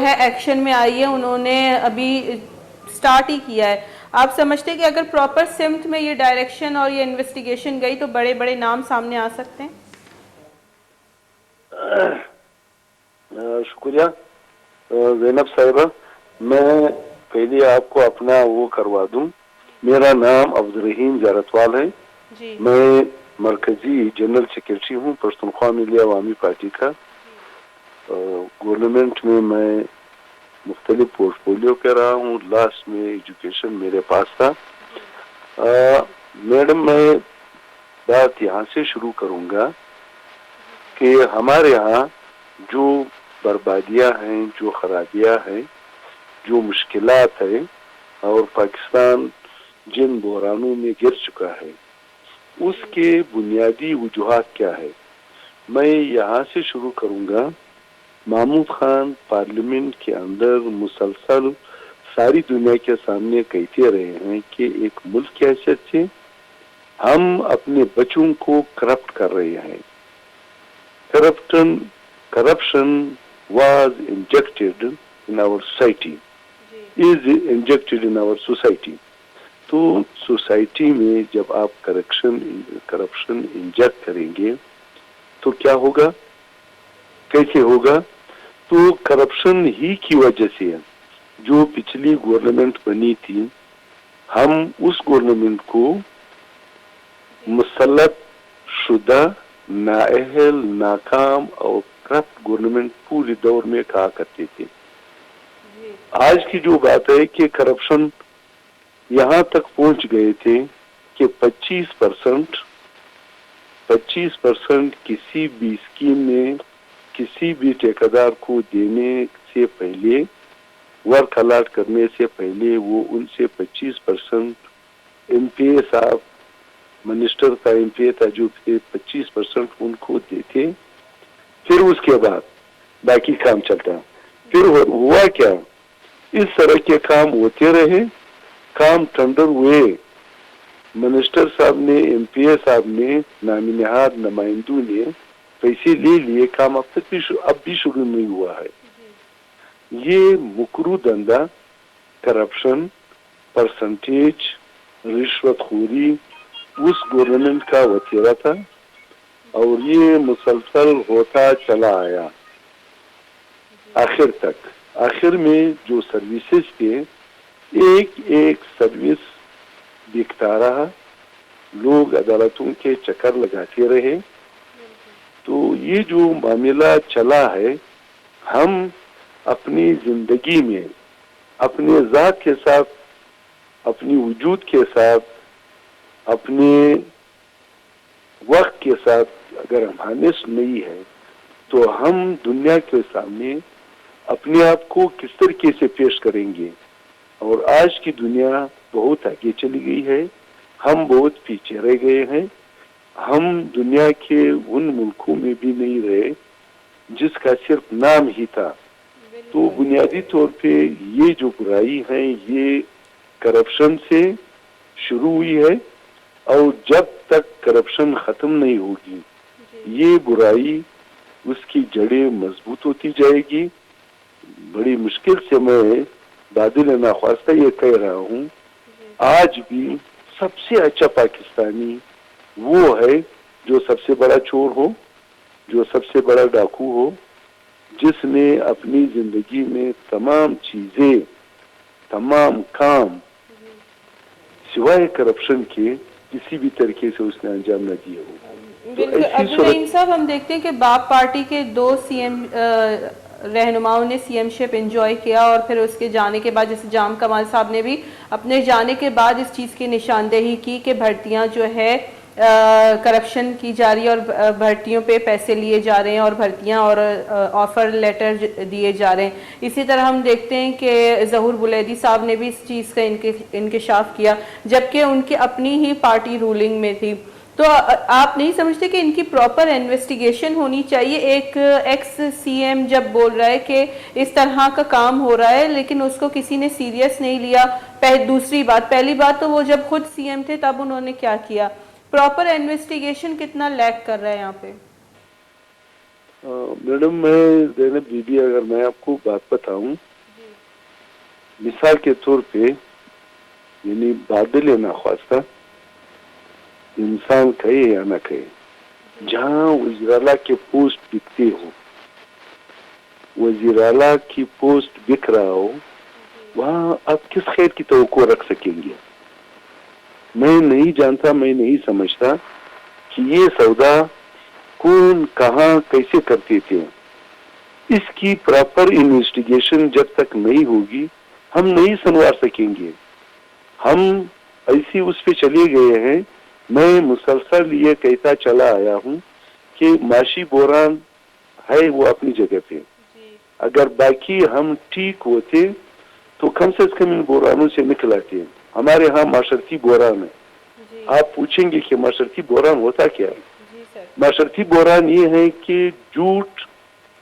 ہے ایکشن میں آئی ہے، انہوں نے ابھی سٹارٹ ہی کیا ہے. آپ سمجھتے ہیں کہ اگر پراپر سمت میں یہ ڈائریکشن اور یہ انویسٹیگیشن گئی تو بڑے بڑے نام سامنے آ سکتے ہیں؟ شکریہ زینب صاحبہ. میں پہلے آپ کو اپنا وہ کروا دوں. میرا نام عبدالرحیم زیارتوال ہے. جی میں مرکزی جنرل سیکرٹری ہوں پشتونخوا ملی عوامی پارٹی کا. گورنمنٹ میں مختلف پورٹ فولیو کر رہا ہوں. لاسٹ میں ایجوکیشن میرے پاس تھا. میڈم میں بات یہاں سے شروع کروں گا کہ ہمارے یہاں جو بربادیاں ہیں، جو خرابیاں ہیں، جو مشکلات ہیں، اور پاکستان جن بحرانوں میں گر چکا ہے، اس کے بنیادی وجوہات کیا ہے. میں یہاں سے شروع کروں گا. محمود خان پارلیمنٹ کے اندر مسلسل ساری دنیا کے سامنے کہتے رہے ہیں کہ ایک ملک کی حیثیت سے ہم اپنے بچوں کو کرپٹ کر رہے ہیں. Corruption was injected in our society, is injected in our society. تو سوسائٹی میں جب آپ کرپشن انجیکٹ کریں گے تو کیا ہوگا، کیسے ہوگا؟ تو کرپشن ہی کی وجہ سے جو پچھلی گورنمنٹ بنی تھی، ہم اس گورنمنٹ کو مسلط شدہ، نااہل، ناکام اور کرپٹ گورنمنٹ پورے دور میں کہا کرتے تھے. آج کی جو بات ہے کہ کرپشن یہاں تک پہنچ گئے تھے کہ 25% کسی بھی اسکیم میں کسی بھی ٹھیکیدار کو دینے سے پہلے، ورک الاٹ کرنے سے پہلے، وہ ان سے 25% ایم پی اے صاحب، منسٹر کا ایم پی اے تھا جو 25% ان کو دیتے. پھر اس کے بعد باقی کام چلتا. پھر ہوا کیا؟ اس طرح کے کام ہوتے رہے، کام ٹینڈر ہوئے. منسٹر صاحب نے، ایم پی اے صاحب نے، نامی نہاد نمائندوں نے پیسے لے لیے. کام اب بھی شروع نہیں ہوا ہے. یہ مکرو دندہ، کرپشن، پرسنٹیج، رشوت خوری اس گورنمنٹ کا وتیرہ تھا اور یہ مسلسل ہوتا چلا آیا آخر تک. آخر میں جو سروسز کے ایک سروس دکھتا رہا، لوگ عدالتوں کے چکر لگاتے رہے. تو یہ جو معاملہ چلا ہے، ہم اپنی زندگی میں اپنے ذات کے ساتھ، اپنی وجود کے ساتھ، اپنے وقت کے ساتھ اگر ہم ہانیسٹ نہیں ہے تو ہم دنیا کے سامنے اپنے آپ کو کس طریقے سے پیش کریں گے؟ اور آج کی دنیا بہت آگے چلی گئی ہے، ہم بہت پیچھے رہ گئے ہیں. ہم دنیا کے ان ملکوں میں بھی نہیں رہے جس کا صرف نام ہی تھا. تو بنیادی طور پہ یہ جو برائی ہے یہ کرپشن سے شروع ہوئی ہے، اور جب تک کرپشن ختم نہیں ہوگی یہ برائی، اس کی جڑیں مضبوط ہوتی جائے گی. بڑی مشکل سے میں بادل ناخواستہ یہ کہہ رہا ہوں، آج بھی سب سے اچھا پاکستانی وہ ہے جو سب سے بڑا چور ہو، جو سب سے بڑا ڈاکو ہو، جس نے اپنی زندگی میں تمام چیزیں، تمام کام سوائے کرپشن کے کسی بھی طریقے سے اس نے انجام نہ دیے ہو. تو بالکل. ایسی عبدالرحیم صاحب، ہم دیکھتے ہیں کہ باپ پارٹی کے 2 سی ایم رہنماؤں نے سی ایم شپ انجوائے کیا، اور پھر اس کے جانے کے بعد جیسے جام کمال صاحب نے بھی اپنے جانے کے بعد اس چیز کی نشاندہی کی کہ بھرتیاں جو ہے کرپشن کی جا رہی ہے اور بھرتیوں پہ پیسے لیے جا رہے ہیں اور بھرتیاں اور آفر لیٹر دیے جا رہے ہیں. اسی طرح ہم دیکھتے ہیں کہ ظہور بلیدی صاحب نے بھی اس چیز کا انکشاف کیا جبکہ ان کی اپنی ہی پارٹی رولنگ میں تھی. تو آپ نہیں سمجھتے کہ ان کی پراپر انویسٹیگیشن ہونی چاہیے؟ ایک ایکس سی ایم جب بول رہا ہے کہ اس طرح کا کام ہو رہا ہے لیکن اس کو کسی نے سیریس نہیں لیا. دوسری بات، پہلی بات تو وہ جب خود سی ایم تھے تب انہوں نے کیا کیا؟ پراپر انویسٹیگیشن کتنا لیک کر رہا ہے یہاں پہ؟ میڈم میں زینب بی بی اگر میں آپ کو بات بتاؤں، مثال کے طور پہ یعنی بادل ناخواستہ انسان کہے یا نہ کہے، جہاں وزیر اعلیٰ کے پوسٹ بکتے ہو، وزیر اعلیٰ کی پوسٹ بک رہا ہو، وہاں آپ کس خیر کی توقع رکھ سکیں گے؟ میں نہیں جانتا، میں نہیں سمجھتا کہ یہ سودا کون کہاں کیسے کرتے تھے. اس کی پراپر انویسٹیگیشن جب تک نہیں ہوگی ہم نہیں سنوار سکیں گے. ہم ایسی اس پہ چلے گئے ہیں. میں مسلسل یہ کہتا چلا آیا ہوں کہ معاشی بحران ہے وہ اپنی جگہ پہ، اگر باقی ہم ٹھیک ہوتے تو کم سے کم ان بحرانوں سے نکل آتے. ہمارے ہاں معاشرتی بحران ہے. آپ پوچھیں گے کہ معاشرتی بحران ہوتا کیا ہے؟ معاشرتی بحران یہ ہے کہ جھوٹ،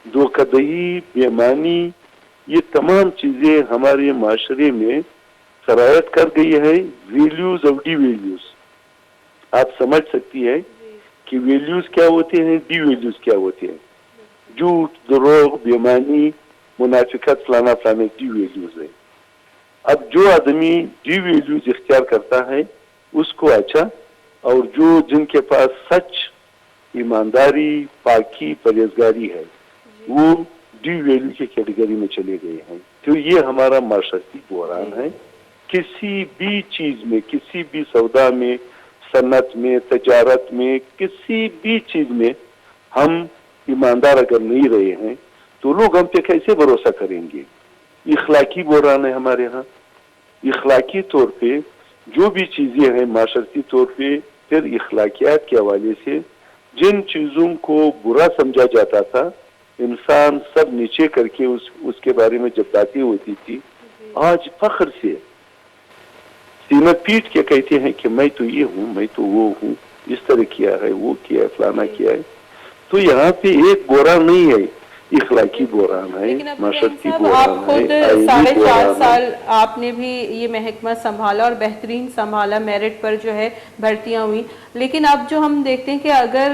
دھوکہ دہی، بےایمانی، یہ تمام چیزیں ہمارے معاشرے میں سرایت کر گئی ہے. ویلیوز اور ڈی ویلیوز آپ سمجھ سکتی ہے کہ ویلیوز کیا ہوتے ہیں، ڈی ویلیوز کیا ہوتے ہیں. جھوٹ، دروغ، بےایمانی، منافقت، فلانا فلانا ڈی ویلیوز ہے. اب جو آدمی ڈی ویلیوز اختیار کرتا ہے اس کو اچھا، اور جن کے پاس سچ، ایمانداری، پاکی، پرہیزگاری ہے وہ ڈی ویلیو کی کیٹیگری میں چلے گئے ہیں. تو یہ ہمارا معاشرتی بحران ہے. کسی بھی چیز میں، کسی بھی سودا میں، صنعت میں، تجارت میں، کسی بھی چیز میں ہم ایماندار اگر نہیں رہے ہیں تو لوگ ہم پہ کیسے بھروسہ کریں گے؟ اخلاقی بحران ہے ہمارے ہاں. اخلاقی طور پہ جو بھی چیزیں ہیں معاشرتی طور پہ، پھر اخلاقیات کے حوالے سے جن چیزوں کو برا سمجھا جاتا تھا، انسان سب نیچے کر کے اس کے بارے میں جب باتیں ہوتی تھی، آج فخر سے سینہ پیٹ کے کہتے ہیں کہ میں تو یہ ہوں، میں تو وہ ہوں، اس طرح کیا ہے، وہ کیا ہے، فلانا کیا ہے. تو یہاں پہ ایک بحران نہیں ہے، اخلاقی بحران ہے، لیکن ابو رحیم معاشرتی صاحب، بحران آپ ہے، خود آئینی 4.5 بحران ہے. سال آپ نے بھی یہ محکمہ سنبھالا اور بہترین سنبھالا، میرٹ پر جو ہے بھرتیاں ہوئی. لیکن اب جو ہم دیکھتے ہیں کہ اگر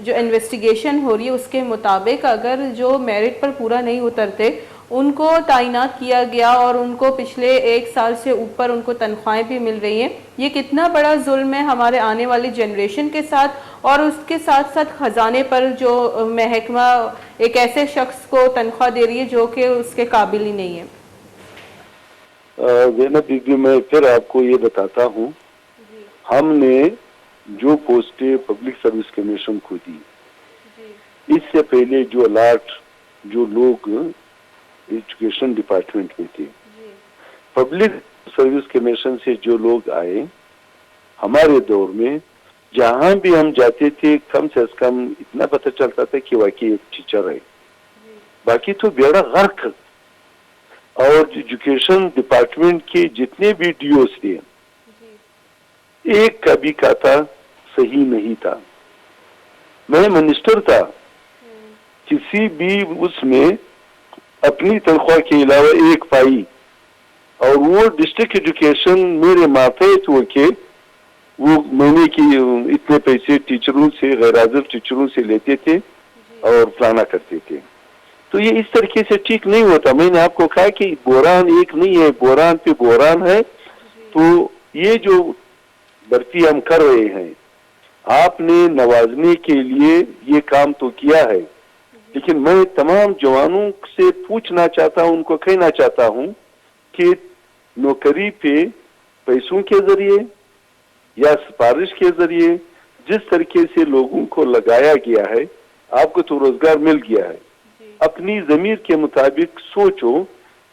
جو انویسٹیگیشن ہو رہی ہے اس کے مطابق اگر جو میرٹ پر پورا نہیں اترتے ان کو تعینات کیا گیا اور ان کو پچھلے 1 سال سے اوپر ان کو تنخواہیں بھی مل رہی ہیں، یہ کتنا بڑا ظلم ہے ہمارے آنے والی جنریشن کے ساتھ، اور اس کے ساتھ ساتھ خزانے پر جو محکمہ ایک ایسے شخص کو تنخواہ دے رہی ہے جو کہ اس کے قابل ہی نہیں ہے. زینب بی بی، میں پھر آپ کو یہ بتاتا ہوں، ہم نے جو پوسٹیں پبلک سروس کمیشن کو دی، اس سے پہلے جو الاٹ جو لوگ ایجوکیشن ڈپارٹمنٹ میں تھے، پبلک سروس کمیشن سے جو لوگ آئے ہمارے دور میں، جہاں بھی ہم جاتے تھے کم سے کم اتنا پتہ چلتا تھا کہ واقعی ایک ٹیچر ہے. باقی تو بیڑا غرق. اور ایجوکیشن ڈپارٹمنٹ کے جتنے بھی ڈی اوز تھے، ایک کا بھی کھاتا صحیح نہیں تھا. میں منسٹر تھا، کسی بھی اس میں اپنی تنخواہ کے علاوہ ایک پائی، اور وہ ڈسٹرکٹ ایجوکیشن میرے ماتحت ہو کے وہ مہینے کی اتنے پیسے ٹیچروں سے، غیر حاضر ٹیچروں سے لیتے تھے اور فلانا کرتے تھے. تو یہ اس طریقے سے ٹھیک نہیں ہوتا. میں نے آپ کو کہا کہ بحران ایک نہیں ہے، بحران پہ بحران ہے. تو یہ جو بھرتی ہم کر رہے ہیں، آپ نے نوازنے کے لیے یہ کام تو کیا ہے، لیکن میں تمام جوانوں سے پوچھنا چاہتا ہوں، ان کو کہنا چاہتا ہوں کہ نوکری پہ پیسوں کے ذریعے یا سفارش کے ذریعے جس طریقے سے لوگوں کو لگایا گیا ہے، آپ کو تو روزگار مل گیا ہے. اپنی ضمیر کے مطابق سوچو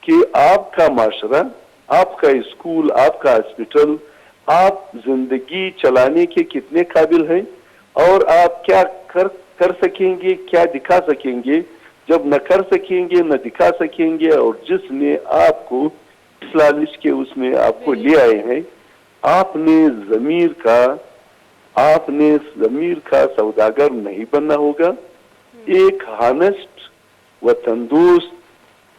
کہ آپ کا معاشرہ، آپ کا اسکول، آپ کا ہاسپٹل، آپ زندگی چلانے کے کتنے قابل ہیں، اور آپ کیا کر سکیں گے، کیا دکھا سکیں گے. جب نہ کر سکیں گے، نہ دکھا سکیں گے، اور جس نے آپ کو اس لالچ کے اس میں آپ کو لے آئے ہیں، آپ نے ضمیر کا سوداگر نہیں بننا ہوگا. ایک ہانسٹ و تندرست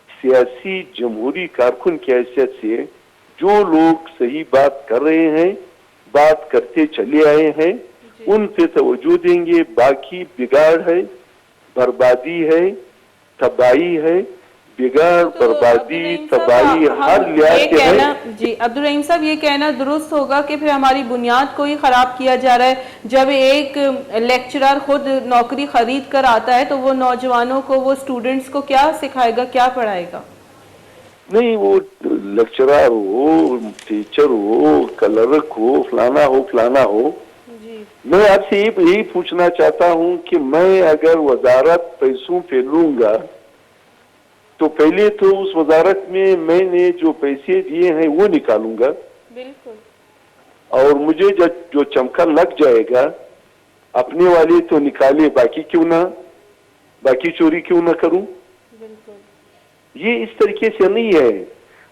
سیاسی جمہوری کارکن کی حیثیت سے جو لوگ صحیح بات کر رہے ہیں، بات کرتے چلے آئے ہیں، ان پہ توجہ دیں گے. باقی بگاڑ ہے، بربادی ہے, تباہی ہے, بگاڑ, بربادی, تباہی ہر لحاظ سے ہے. جی عبدالرحیم صاحب, یہ کہنا درست ہوگا کہ پھر ہماری بنیاد کو ہی خراب کیا جا رہا ہے. جب ایک لیکچرر خود نوکری خرید کر آتا ہے تو وہ نوجوانوں کو, وہ اسٹوڈنٹس کو کیا سکھائے گا, کیا پڑھائے گا؟ نہیں, وہ لیکچرر ہو, ٹیچر ہو, کلرک ہو, فلانا ہو, جی میں آپ سے یہی پوچھنا چاہتا ہوں کہ میں اگر وزارت پیسوں پہ لوں گا تو پہلے تو اس وزارت میں نے جو پیسے دیے ہیں وہ نکالوں گا, بالکل, اور مجھے جو چمکا لگ جائے گا اپنے والے تو نکالے, باقی چوری کیوں نہ کروں. بالکل, یہ اس طریقے سے نہیں ہے.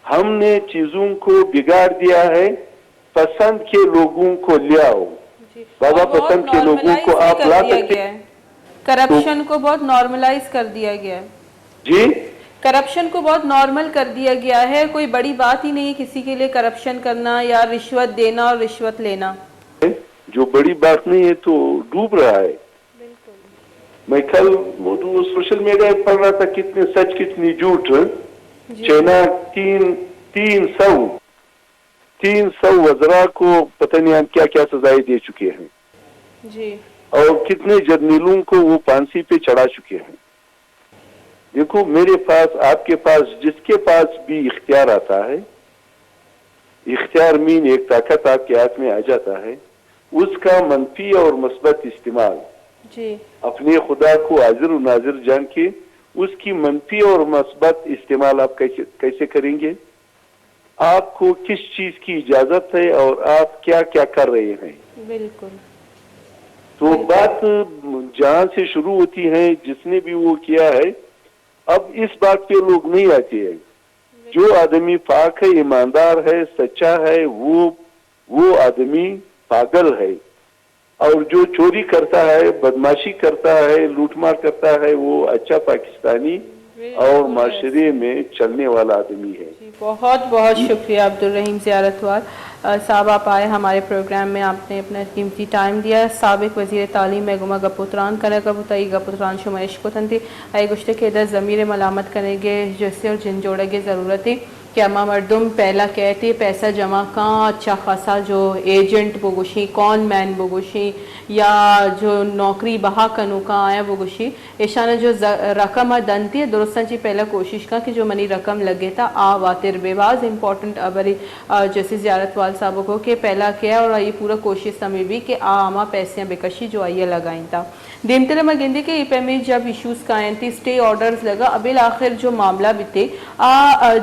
ہم نے چیزوں کو بگاڑ دیا ہے, پسند کے لوگوں کو لے آؤ. جی, بابا اور بہت پسند کے لوگوں نارملائز کو بھی آپ کر لا دیا سکتے گیا ہے, تو کرپشن کو بہت نارملائز کر دیا گیا ہے. جی, کرپشن کو بہت نارمل کر دیا گیا ہے, کوئی بڑی بات ہی نہیں کسی کے لیے کرپشن کرنا یا رشوت دینا اور رشوت لینا. جو بڑی بات نہیں ہے تو ڈوب رہا ہے. بالکل, میں کل سوشل میڈیا پہ پڑھ رہا تھا, کتنے سچ کتنی جھوٹ. جی چائنا 300 وزراء کو پتہ نہیں ہم کیا کیا سزائیں دے چکے ہیں, جی, اور کتنے جرنیلوں کو وہ پھانسی پہ چڑھا چکے ہیں. دیکھو, میرے پاس, آپ کے پاس, جس کے پاس بھی اختیار آتا ہے, اختیار مین ایک طاقت آپ کے ہاتھ میں آ جاتا ہے, اس کا منفی اور مثبت استعمال جی, اپنے خدا کو حاضر و ناظر جان کے اس کی منفی اور مثبت استعمال آپ کیسے کریں گے؟ آپ کو کس چیز کی اجازت ہے اور آپ کیا کیا کر رہے ہیں؟ بالکل, تو بات جہاں سے شروع ہوتی ہے, جس نے بھی وہ کیا ہے, اب اس بات پہ لوگ نہیں آتے ہیں. جو آدمی پاک ہے, ایماندار ہے, سچا ہے, وہ آدمی پاگل ہے, اور جو چوری کرتا ہے, بدماشی کرتا ہے, لوٹ مار کرتا ہے, وہ اچھا پاکستانی اور بالکل معاشرے ایسے. میں چلنے والا آدمی ہے. جی, بہت بہت شکریہ عبدالرحیم زیارتوار صاحب, آپ آئے ہمارے پروگرام میں, آپ نے اپنا قیمتی ٹائم دیا. سابق وزیر تعلیم میگما گپوتران کنا گپوتائی گپوتران شمائش کو تھنتی آئی گشتے کے ادھر ضمیر ملامت کریں گے جیسے اور جن جوڑے گے ضرورت ہے کہ اما مردم پہلا کہتے پیسہ جمع کہاں اچھا خاصا جو ایجنٹ بگوشی, کون مین بگوشی, یا جو نوکری بہا کنو کا آیا بگوشی, ایشانہ جو رقم دنتی ہے درستان چی پہلا کوشش کا کہ جو منی رقم لگے تھا واتر بے باز امپورٹنٹ ابری جیسے زیارت وال صاحب کو کہ پہلا کیا, اور یہ پورا کوشش سمجھ بھی کہ آما پیسے بکشی جو آئیے لگائیں تھا. دیمتر میں گندے کے پہ میں جب ایشوز قائم تھی, اسٹے آرڈرز لگا, ابل آخر جو معاملہ بھی تھے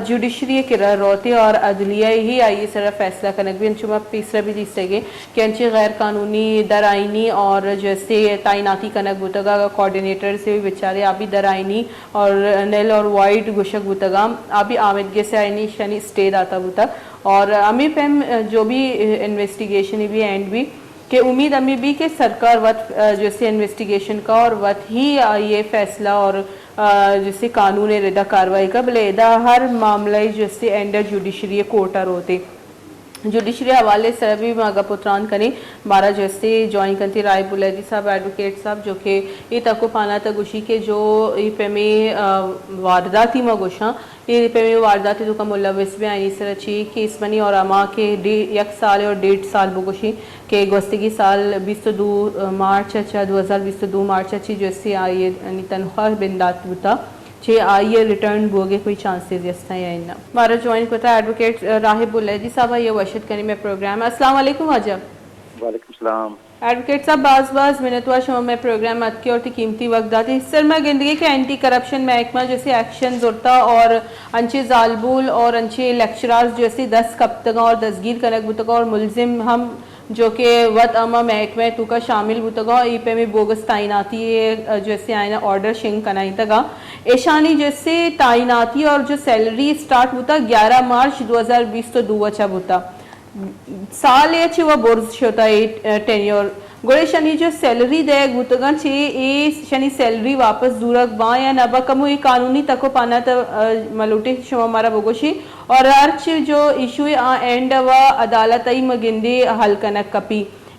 جوڈیشری کے روتے اور عدلیہ ہی آئیے سارا فیصلہ کرنے بھی انچما تیسرا بھی جس گے کہ انچے غیر قانونی درائنی اور جیسے تعیناتی کنک بتگا کوارڈینیٹر سے بھی بیچارے آبی درائنی اور نیل اور وائٹ گشک بتگا آبی آمدگی سے آئینی شنی اسٹے داتا بتا, اور امی پیم جو بھی انویسٹیگیشن بھی اینڈ بھی کہ امید امی بھی کہ سرکار وقت جیسے انویسٹیگیشن کا اور وقت ہی یہ فیصلہ اور جیسے قانون ردا کاروائی کا بلے ادا ہر معاملہ جیسے انڈر جوڈیشری کوٹر ہوتے جوڈیشری حوالے سے بھی ماگا پتران کریں بارہ جیسے جوائن کرتی رائے بلیدی صاحب ایڈوکیٹ صاحب جو کہ یہ تکو پانا تگوشی کے جو یہ پہ میں وارداتی مگوشاں یہ پہ میں وارداتی تو کا ملوث بھی آئینی سر اچھی کہ اس منی اور اما کے 1 سال اور 1.5 سال بگوشی کہ گوستگی سال 22 مارچ 2022 مارچ اچھی جیسے آئیے تنخواہ بندات ہوتا چھے آئیے ریٹرن بوگے کوئی چانسز یستا ہے یا انہا ہمارا جوائن کرتا ہے ایڈوکیٹ راہب بلیدی صاحب یہ وشد کرنے میں پروگرام. السلام علیکم عجب. وعلیکم السلام. ایڈوکیٹ صاحب باز منتوا شما میں پروگرام اتکی اور قیمتی وقت داتی سر میں گندگی کے اینٹی کرپشن محکمہ جیسے ایکشن زورتا اور انچے زالبول اور انچے لیکچرارز جیسے 10 کپتگاں اور دستگیر کنک بتگاں اور ملزم ہم جو کہ وط اما محکمہ تو کا شامل بتگاں ای پہ میں بوگس تعیناتی جیسے آئینہ آرڈر شنگ کنائی تگا ایشانی جیسے تعیناتی اور جو سیلری سٹارٹ ہوتا 11 مارچ 2022 اچھا ہوتا سال اچھے وہ بورز شوتا ہے ٹینیور گوڑے شنی جو سیلری دے گوتگان چھے ای شنی سیلری واپس دورک باں یا نبا کمو ای قانونی تکو پانا تا ملوٹی شما مارا بگوشی اور ارچ جو ایشوی اینڈ و عدالت ای مگندے حل کنک کپی